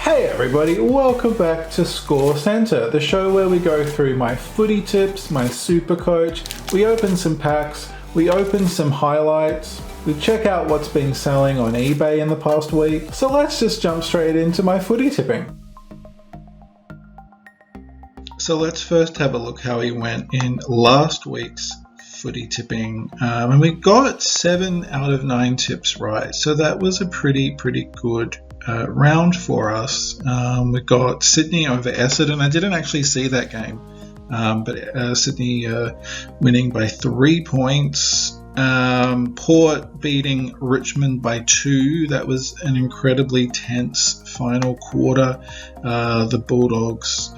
Hey everybody, welcome back to ScoreCentre, the show where we go through my footy tips, my SuperCoach, we open some packs, we open some highlights, we check out what's been selling on eBay in the past week. So let's just jump straight into my footy tipping. So let's first have a look how we went in last week's footy tipping, and we got 7 out of 9 tips right, so that was a pretty good round for us. We got Sydney over Essendon. I didn't actually see that game, but Sydney winning by 3 points. Port beating Richmond by 2. That was an incredibly tense final quarter. The Bulldogs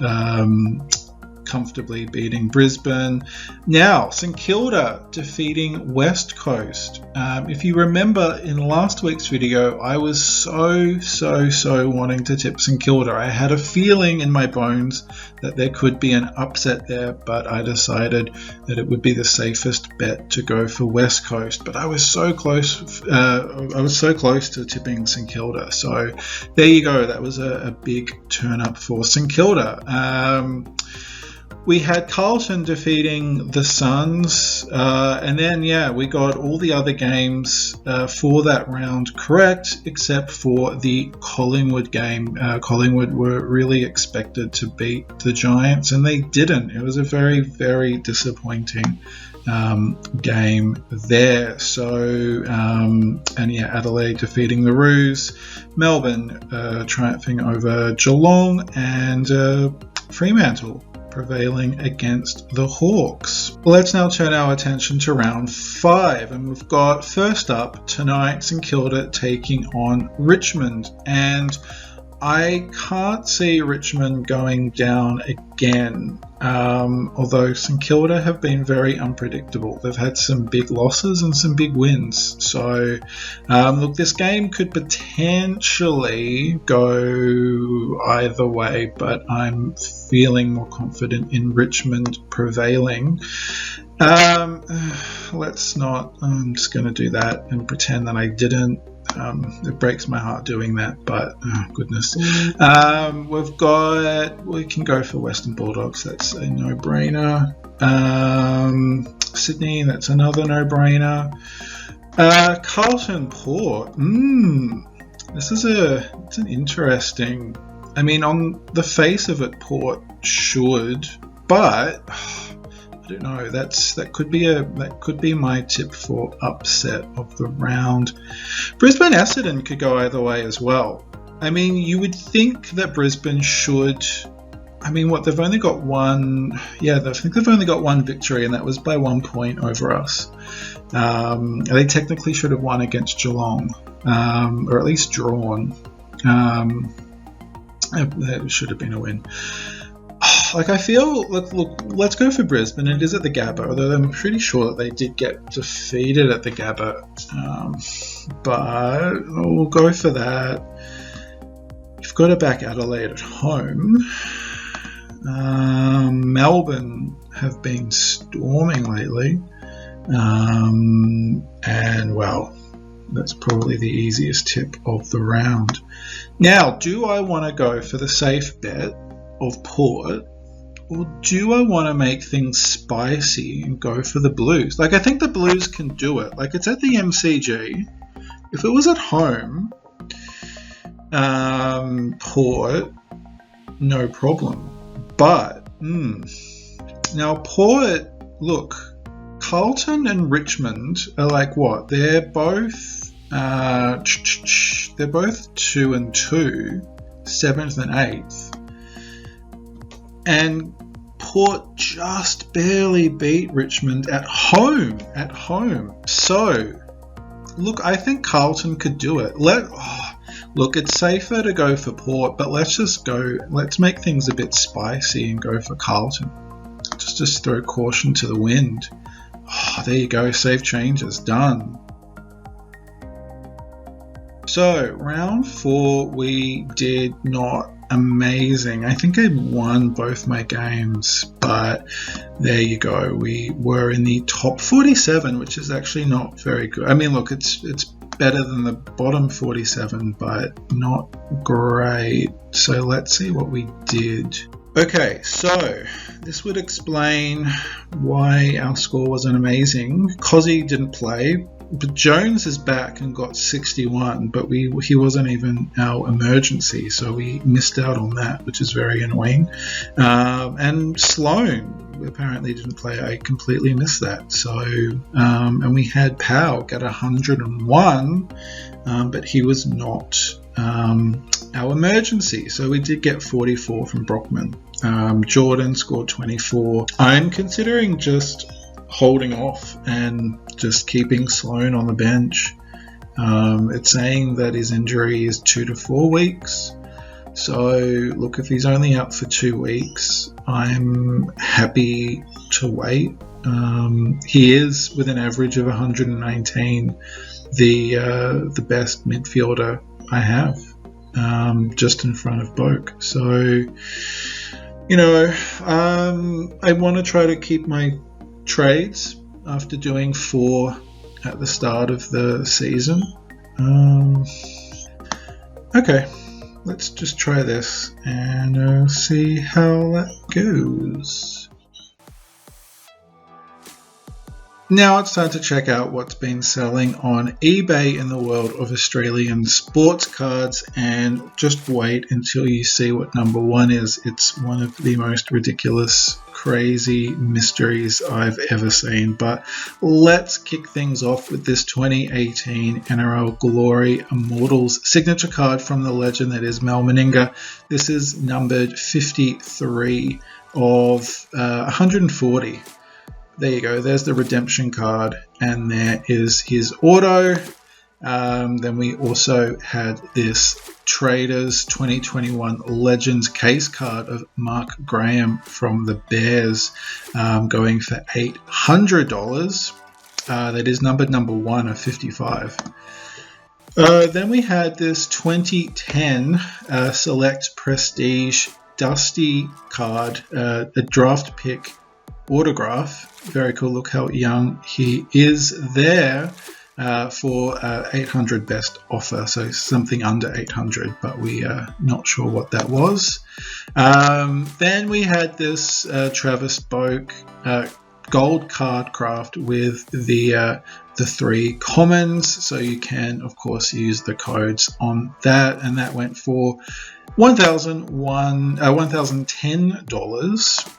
comfortably beating Brisbane. Now, St Kilda defeating West Coast. If you remember in last week's video, I was so wanting to tip St Kilda. I had a feeling in my bones that there could be an upset there, but I decided that it would be the safest bet to go for West Coast. But I was so close. I was so close to tipping St Kilda. So there you go. That was a big turn up for St Kilda. We had Carlton defeating the Suns, and then, we got all the other games for that round correct, except for the Collingwood game. Collingwood were really expected to beat the Giants, and they didn't. It was a very disappointing game there. So, Adelaide defeating the Roos, Melbourne triumphing over Geelong, and Fremantle prevailing against the Hawks. Let's now turn our attention to round 5, and we've got first up tonight St Kilda taking on Richmond, and I can't see Richmond going down again, although St Kilda have been very unpredictable. They've had some big losses and some big wins. So, look, this game could potentially go either way, but I'm feeling more confident in Richmond prevailing. Let's not, I'm just going to do that and pretend that I didn't. It breaks my heart doing that, but goodness. We can go for Western Bulldogs. That's a no-brainer. Sydney, that's another no-brainer. Carlton Port. It's an interesting. I mean, on the face of it, Port should, but I don't know. That could be my tip for upset of the round. Brisbane Essendon could go either way as well. I mean, you would think that Brisbane should. I mean, they've only got one. Yeah, I think they've only got one victory, and that was by 1 point over us. They technically should have won against Geelong, or at least drawn. That should have been a win. I feel, look, let's go for Brisbane. It is at the Gabba, although I'm pretty sure that they did get defeated at the Gabba. But we'll go for that. You've got to back Adelaide at home. Melbourne have been storming lately. And, well, that's probably the easiest tip of the round. Now, do I want to go for the safe bet of Port, or do I want to make things spicy and go for the Blues? I think the Blues can do it. It's at the MCG. If it was at home, Port, no problem. But, now Port, look, Carlton and Richmond are what? They're both 2 and 2, 7th and 8th. And Port just barely beat Richmond at home. So, look, I think Carlton could do it. Look, it's safer to go for Port, but let's make things a bit spicy and go for Carlton. Just throw caution to the wind. There you go, save changes, done. So, round 4, we did not amazing. I think I won both my games, but there you go. We were in the top 47, which is actually not very good. I mean, look, it's better than the bottom 47, but not great. So let's see what we did. Okay, so this would explain why our score wasn't amazing. Cozzy didn't play, but Jones is back and got 61, but he wasn't even our emergency, so we missed out on that, which is very annoying. And Sloan apparently didn't play. I completely missed that. So, and we had Powell get 101, but he was not our emergency. So we did get 44 from Brockman. Jordan scored 24. I'm considering just holding off and just keeping Sloan on the bench. It's saying that his injury is 2 to 4 weeks. So look, if he's only out for 2 weeks, I'm happy to wait. He is, with an average of 119, the best midfielder I have, just in front of Boak. So, I want to try to keep my trades after doing 4 at the start of the season. Okay, let's just try this and see how that goes. Now it's time to check out what's been selling on eBay in the world of Australian sports cards, and just wait until you see what number 1 is. It's one of the most ridiculous, crazy mysteries I've ever seen. But let's kick things off with this 2018 NRL Glory Immortals signature card from the legend that is Mal Meninga. This is numbered 53 of 140. There you go, there's the redemption card, and there is his auto. Then we also had this Traders 2021 Legends case card of Mark Graham from the Bears, going for $800. That is numbered number 1 of 55. Then we had this 2010 Select Prestige Dusty card, a draft pick autograph. Very cool. Look how young he is there, for 800 best offer, so something under 800, but we are not sure what that was. Then we had this Travis Boak gold card craft with the 3 commons, so you can of course use the codes on that, and that went for $1,010.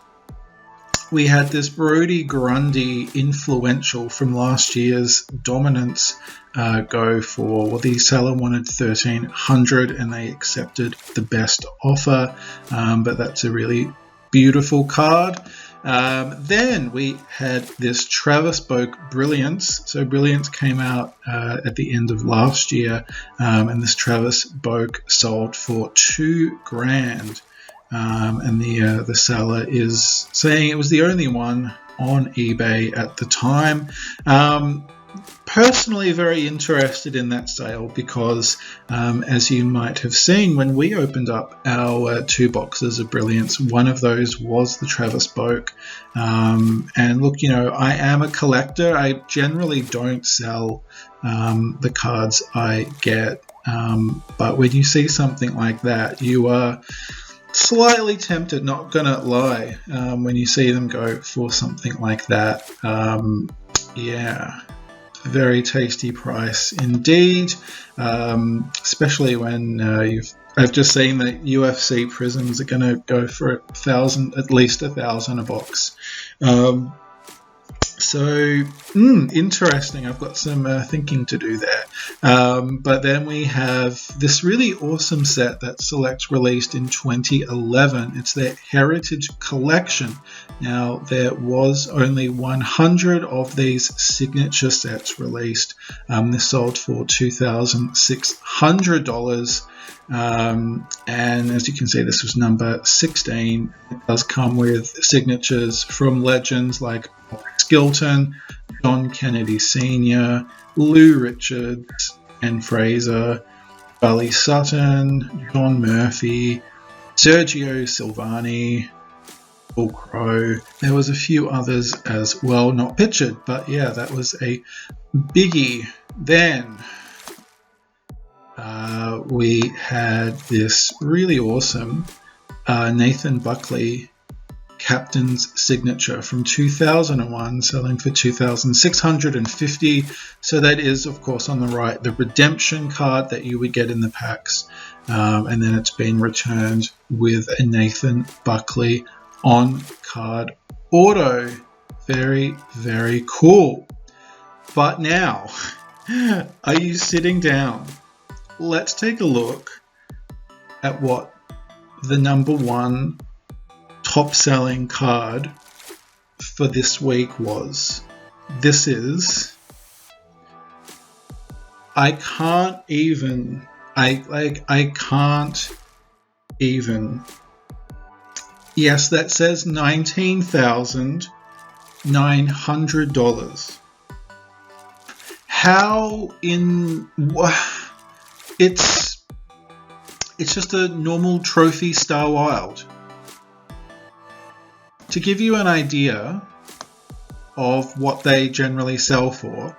We had this Brodie Grundy influential from last year's Dominance go for, well, the seller wanted $1,300 and they accepted the best offer, but that's a really beautiful card. Then we had this Travis Boak Brilliance. So Brilliance came out at the end of last year, and this Travis Boak sold for $2,000. And the seller is saying it was the only one on eBay at the time. Personally, very interested in that sale because, as you might have seen, when we opened up our 2 boxes of Brilliance, one of those was the Travis Boak. And look, I am a collector. I generally don't sell the cards I get, but when you see something like that, you are slightly tempted, not gonna lie, when you see them go for something like that. Yeah, very tasty price indeed, especially when I've just seen that UFC prisms are gonna go for $1,000, at least $1,000 a box. So, interesting. I've got some thinking to do there. But then we have this really awesome set that Select released in 2011. It's their Heritage Collection. Now, there was only 100 of these signature sets released. This sold for $2,600. And as you can see, this was number 16. It does come with signatures from legends like Skilton, John Kennedy Sr., Lou Richards and Fraser, Charlie Sutton, John Murphy, Sergio Silvani, Paul Crow. There was a few others as well, not pictured, but yeah, that was a biggie. Then we had this really awesome Nathan Buckley captain's signature from 2001 selling for $2,650. So that is, of course, on the right, the redemption card that you would get in the packs, and then it's been returned with a Nathan Buckley on card auto. Very, very cool. But now, are you sitting down? Let's take a look at what the number one top selling card for this week was. This is, I can't even. Yes, that says $19,900. How in it's just a normal Trophy StarWild. To give you an idea of what they generally sell for,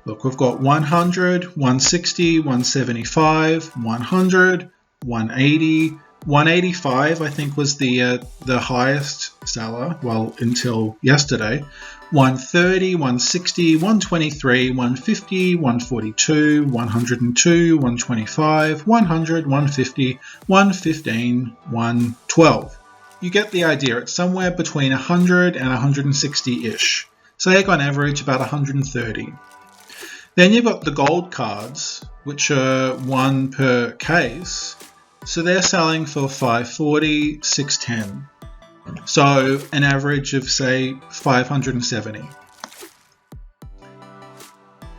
look, we've got 100, 160, 175, 100, 180, 185 I think was the highest seller, well, until yesterday. 130, 160, 123, 150, 142, 102, 125, 100, 150, 115, 112. You get the idea. It's somewhere between 100 and 160-ish. Say on average about 130. Then you've got the gold cards, which are one per case. So they're selling for $540, $610. So an average of, say, 570.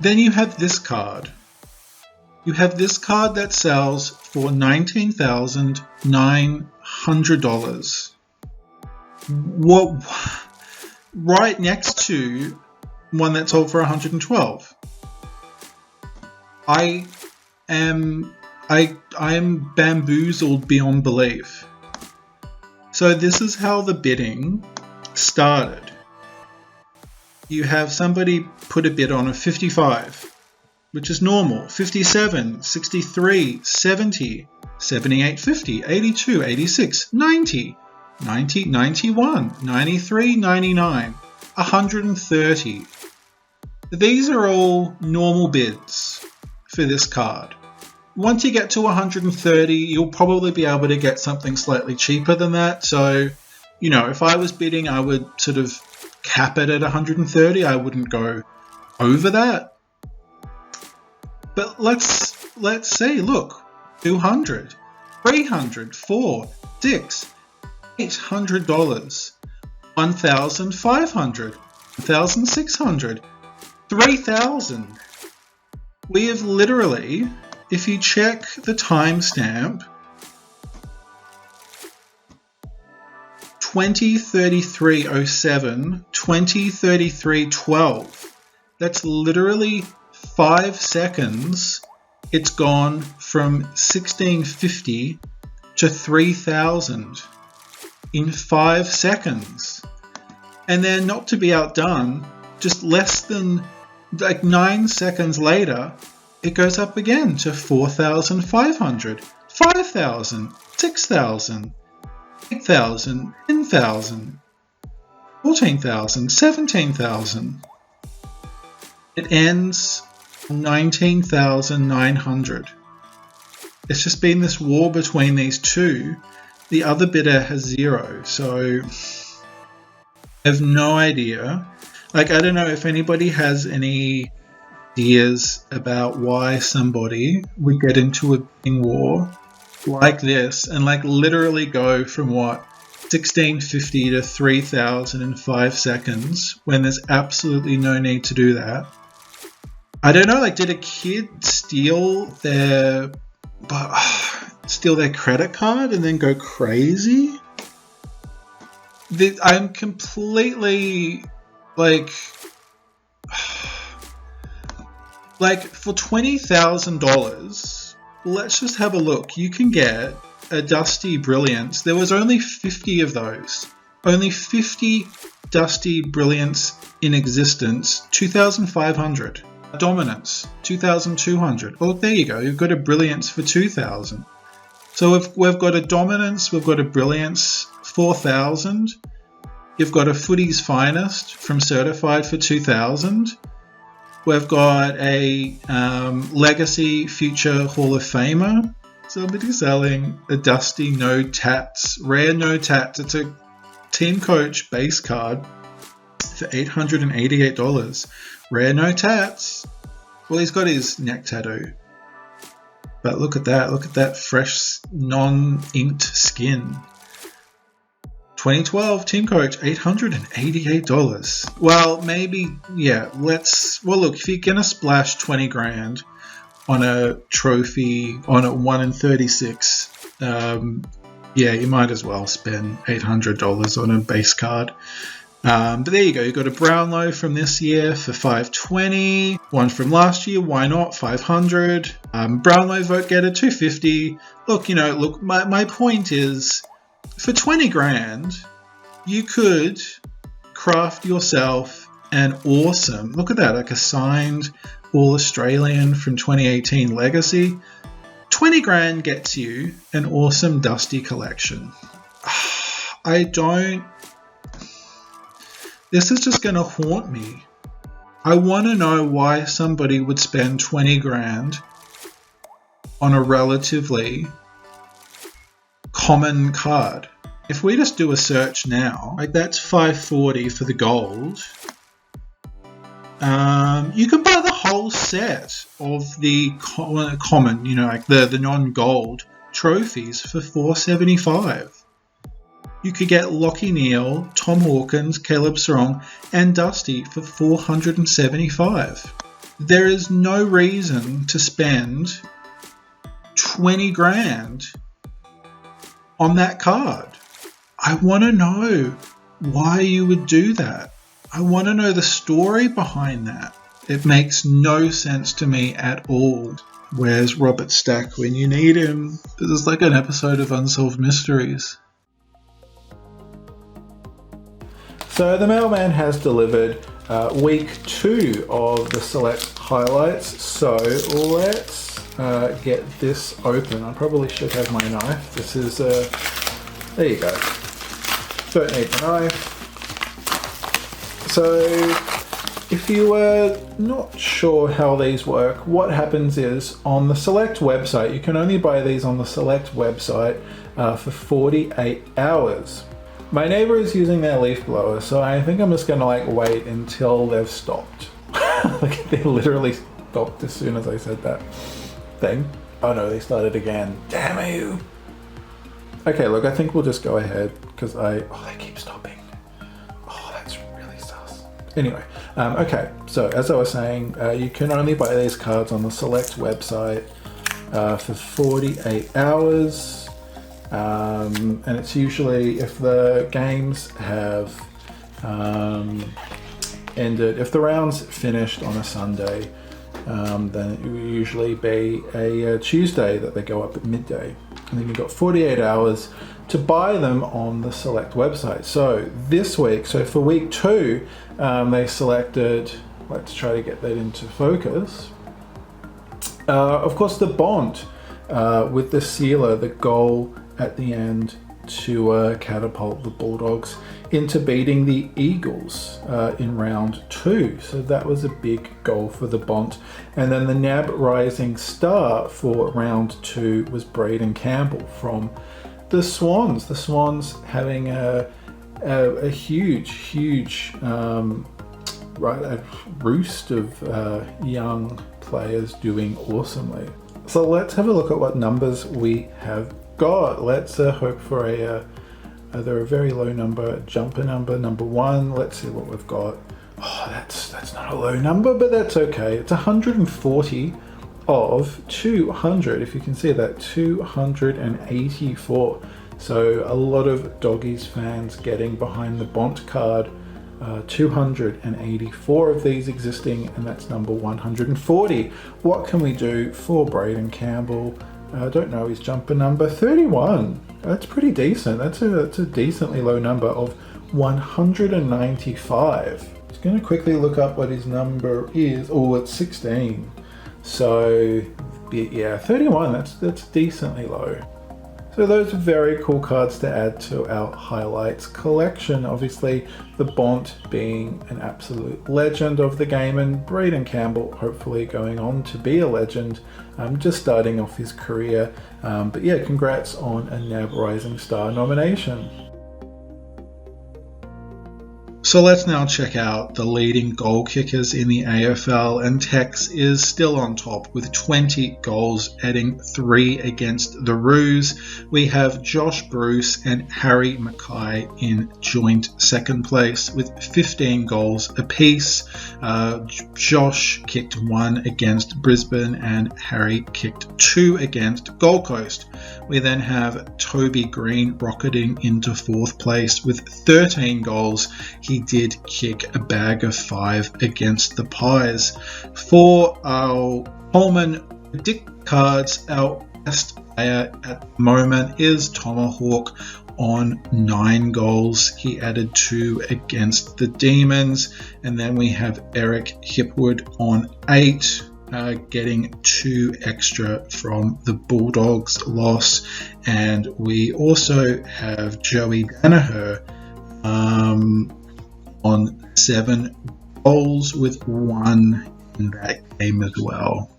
Then you have this card. You have this card that sells for $19,900. What? Right next to one that sold for $112. I am bamboozled beyond belief. So this is how the bidding started. You have somebody put a bid on a 55, which is normal. 57, 63, 70, 78, 50, 82, 86, 90, 90, 91, 93, 99, 130. These are all normal bids for this card. Once you get to 130, you'll probably be able to get something slightly cheaper than that. So, you know, if I was bidding, I would sort of cap it at 130. I wouldn't go over that. But let's see, look, 200, 300, 4, 6, $800, 1,500, 1,600, 3,000. We have literally, if you check the timestamp, 20:33:07, 20:33:12. That's literally 5 seconds. It's gone from 1,650 to 3,000 in 5 seconds. And then, not to be outdone, just less than 9 seconds later, it goes up again to 4,500, 5,000, 6,000, 8,000, 10,000, 14,000, 17,000. It ends on 19,900. It's just been this war between these two. The other bidder has 0, so I have no idea. Like, I don't know if anybody has any ideas about why somebody would get into a bidding war like this and like literally go from what, 1,650 to 3,000 in 5 seconds when there's absolutely no need to do that. I don't know, like, did a kid steal their credit card and then go crazy? I'm completely like for $20,000, let's just have a look. You can get a Dusty Brilliance. There was only 50 of those. Only 50 Dusty Brilliance in existence. 2,500. Dominance, 2,200. Well, there you go. You've got a Brilliance for 2,000. So we've got a Dominance, we've got a Brilliance, 4,000. You've got a Footy's Finest from Certified for 2,000. We've got a Legacy Future Hall of Famer. Somebody selling a Dusty No Tats, rare No Tats. It's a TeamCoach base card for $888. Rare No Tats. Well, he's got his neck tattoo. But look at that fresh, non-inked skin. 2012 TeamCoach, $888. Well, maybe, yeah, well, look, if you're going to splash 20 grand on a trophy, on a 1 in 36, yeah, you might as well spend $800 on a base card. But there you go. You've got a Brownlow from this year for $520. One from last year, why not? $500. Brownlow vote getter, $250. Look, my point is, for 20 grand, you could craft yourself an awesome, look at that, like a signed All-Australian from 2018 Legacy. 20 grand gets you an awesome Dusty collection. This is just going to haunt me. I want to know why somebody would spend 20 grand on a relatively common card. If we just do a search now, like that's $540 for the gold. You can buy the whole set of the common, like the non-gold trophies for $475. You could get Lockie Neal, Tom Hawkins, Caleb Serong, and Dusty for $475. There is no reason to spend 20 grand on that card. I want to know why you would do that. I want to know the story behind that. It makes no sense to me at all. Where's Robert Stack when you need him? This is like an episode of Unsolved Mysteries. So the mailman has delivered week 2 of the select highlights. So let's get this open. I probably should have my knife. This is, there you go. Don't need the knife. So if you were not sure how these work, what happens is on the Select website, you can only buy these on the Select website for 48 hours. My neighbor is using their leaf blower, so I think I'm just gonna wait until they've stopped. They literally stopped as soon as I said that thing. Oh no, they started again. Damn you. Okay, look, I think we'll just go ahead because they keep stopping. Oh, that's really sus. Anyway, okay, so as I was saying, you can only buy these cards on the Select website for 48 hours. And it's usually if the games have ended, if the round's finished on a Sunday, then it will usually be a Tuesday that they go up at midday. And then you've got 48 hours to buy them on the Select website. So this week, so for week 2, they selected, let's try to get that into focus. Of course, the Bond with the sealer, the goal at the end to catapult the Bulldogs into beating the Eagles in round 2. So that was a big goal for the Bont. And then the NAB rising star for round 2 was Braden Campbell from the Swans. The Swans having a huge a roost of young players doing awesomely. So let's have a look at what numbers we have got. Let's hope for either a very low number, jumper number 1. Let's see what we've got. Oh, that's not a low number, but that's okay. It's 140 of 200. If you can see that, 284. So a lot of Doggies fans getting behind the Bont card. 284 of these existing, and that's number 140. What can we do for Braden Campbell? I don't know his jumper number. 31. That's pretty decent. That's a decently low number of 195. Just going to quickly look up what his number is. Oh, it's 16. So yeah, 31, that's decently low. So those are very cool cards to add to our highlights collection. Obviously, the Bont being an absolute legend of the game, and Braden Campbell hopefully going on to be a legend, just starting off his career. But yeah, congrats on a NAB Rising Star nomination. So let's now check out the leading goal kickers in the AFL, and Tex is still on top with 20 goals, adding 3 against the Roos. We have Josh Bruce and Harry Mackay in joint second place with 15 goals apiece. Josh kicked 1 against Brisbane and Harry kicked 2 against Gold Coast. We then have Toby Green rocketing into 4th place with 13 goals. He did kick a bag of 5 against the Pies. For our Coleman predict cards, our best player at the moment is Tomahawk on 9 goals. He added 2 against the Demons. And then we have Eric Hipwood on 8. Getting 2 extra from the Bulldogs loss. And we also have Joey Danaher on 7 goals with 1 in that game as well.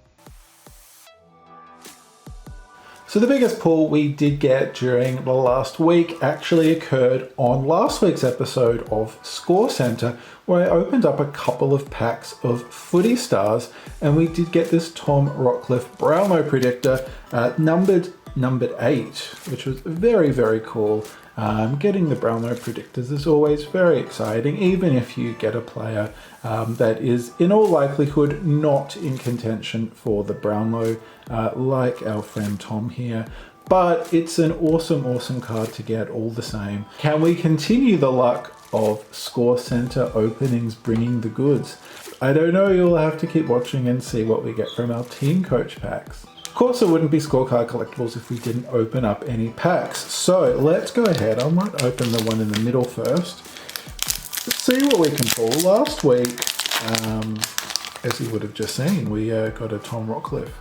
So the biggest pull we did get during the last week actually occurred on last week's episode of ScoreCentre, where I opened up a couple of packs of Footy Stars, and we did get this Tom Rockcliffe Brownlow predictor, numbered 8, which was very, very cool. Getting the Brownlow predictors is always very exciting, even if you get a player that is in all likelihood not in contention for the Brownlow, like our friend Tom here. But it's an awesome card to get all the same. Can we continue the luck of ScoreCentre openings bringing the goods? I don't know, you'll have to keep watching and see what we get from our TeamCoach packs. Of course, it wouldn't be scorecard collectibles if we didn't open up any packs. So let's go ahead. I might open the one in the middle first. Let's see what we can pull. Last week, as you would have just seen, we got a Tom Rockcliffe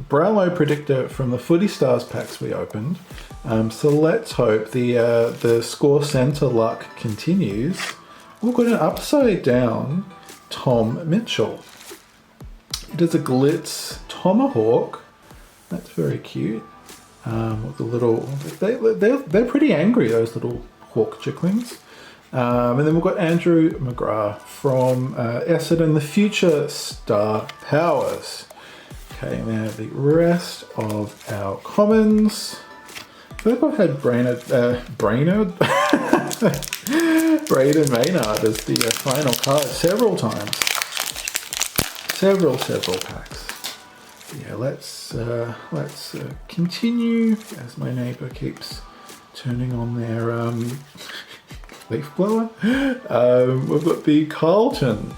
Brownlow predictor from the Footy Stars packs we opened. So let's hope the ScoreCentre luck continues. We've got an upside down Tom Mitchell. It is a glitz Tomahawk. That's very cute. With the little, they're pretty angry, those little hawk chicklings. And then we've got Andrew McGrath from Essendon, the future star powers. Okay, now the rest of our commons. I feel like I've had Braden Maynard as the final card several times. Several packs. Yeah, let's continue as my neighbour keeps turning on their leaf blower. We've got the Carlton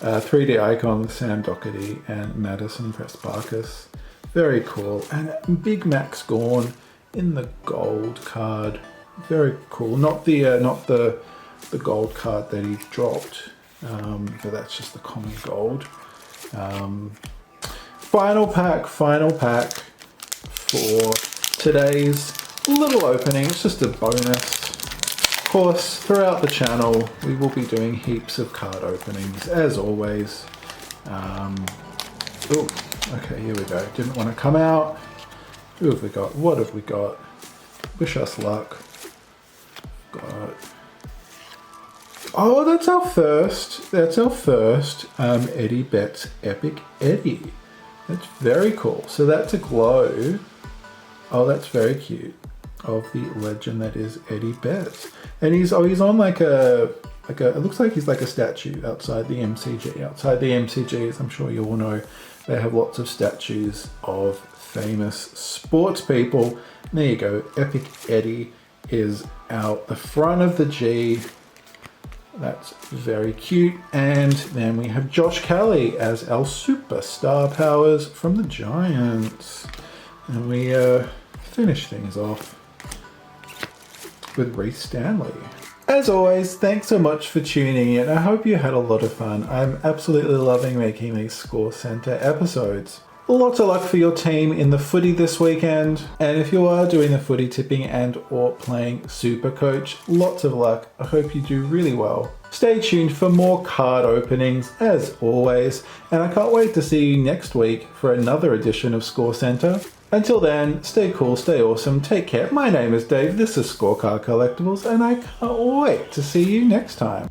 3D icon, Sam Doherty and Madison Pressparkas. Very cool. And Big Max Gorn in the gold card. Very cool. Not the gold card that he dropped. But that's just the common gold. Final pack for today's little opening. It's just a bonus. Of course, throughout the channel, we will be doing heaps of card openings, as always. Oh, okay, here we go. Didn't want to come out. Who have we got? What have we got? Wish us luck. Got... Oh, that's our first. Eddie Betts Epic Eddie. That's very cool. So that's a glow. Oh, that's very cute. Of the legend that is Eddie Betts, and he's on like a. It looks like he's like a statue outside the MCG. Outside the MCG, as I'm sure you all know, they have lots of statues of famous sports people. And there you go. Epic Eddie is out the front of the G. That's very cute. And then we have Josh Kelly as our superstar powers from the Giants. And we finish things off with Reece Stanley. As always, thanks so much for tuning in. I hope you had a lot of fun. I'm absolutely loving making these ScoreCentre episodes. Lots of luck for your team in the footy this weekend. And if you are doing the footy tipping and or playing SuperCoach, lots of luck. I hope you do really well. Stay tuned for more card openings as always. And I can't wait to see you next week for another edition of ScoreCentre. Until then, stay cool, stay awesome, take care. My name is Dave, this is Scorecard Collectibles, and I can't wait to see you next time.